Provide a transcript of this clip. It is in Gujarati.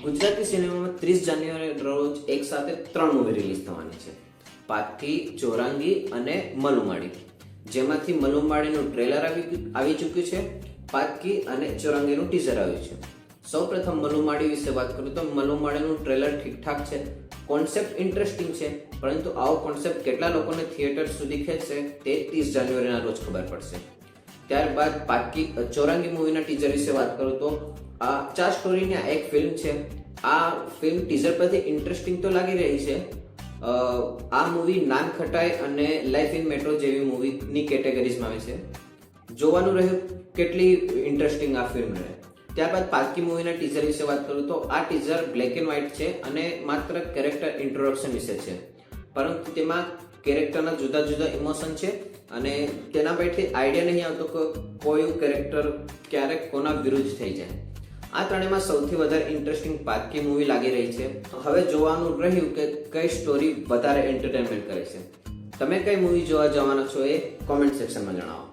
ગુજરાતી સિનેમામાં 30 જાન્યુઆરી રોજ એક સાથે 3 મૂવી રિલીઝ થવાની છે. પાકી, ચોરાંગી અને મલુમાડી. જેમાંથી મલુમાડીનું ટ્રેલર આવી ચૂક્યું છે. પાકી અને ચોરાંગીનું ટીઝર આવ્યું છે. સૌપ્રથમ મલુમાડી વિશે વાત કરું તો મલુમાડીનું ટ્રેલર ઠીકઠાક છે. કોન્સેપ્ટ ઇન્ટરેસ્ટિંગ છે, પરંતુ આવો કોન્સેપ્ટ કેટલા લોકોને થિયેટર સુધી ખેંચશે તે 30 જાન્યુઆરીના રોજ ખબર પડશે. ત્યારબાદ ચોરાંગી મૂવીના ટીઝર વિશે વાત કરું તો આ 4 સ્ટોરીની એક ફિલ્મ છે. આ ફિલ્મ ટીઝર પરથી ઇન્ટરેસ્ટિંગ તો લાગી રહી છે. આ મૂવી નાન ખટાઈ અને લાઈફ ઇન મેટ્રો જેવી મૂવીની કેટેગરીઝમાં આવે છે. જોવાનું રહ્યું કેટલી ઇન્ટરેસ્ટિંગ આ ફિલ્મ રહે. ત્યારબાદ પાકી મૂવીના ટીઝર વિશે વાત કરું તો આ ટીઝર બ્લેક એન્ડ વ્હાઇટ છે અને માત્ર કેરેક્ટર ઇન્ટ્રોડક્શન વિશે છે, પરંતુ તેમાં કેરેક્ટરના જુદા જુદા ઇમોશન છે અને તેના પરથી આઈડિયા નહીં આવતો કે કયું કેરેક્ટર ક્યારેક કોના વિરુદ્ધ થઈ જાય. આ ત્રણેયમાં સૌથી વધારે ઇન્ટરેસ્ટિંગ પાકી મૂવી લાગી રહી છે. હવે જોવાનું રહ્યું કે કઈ સ્ટોરી વધારે એન્ટરટેનમેન્ટ કરે છે. તમે કઈ મૂવી જોવા જવાના છો એ કોમેન્ટ સેક્શનમાં જણાવો.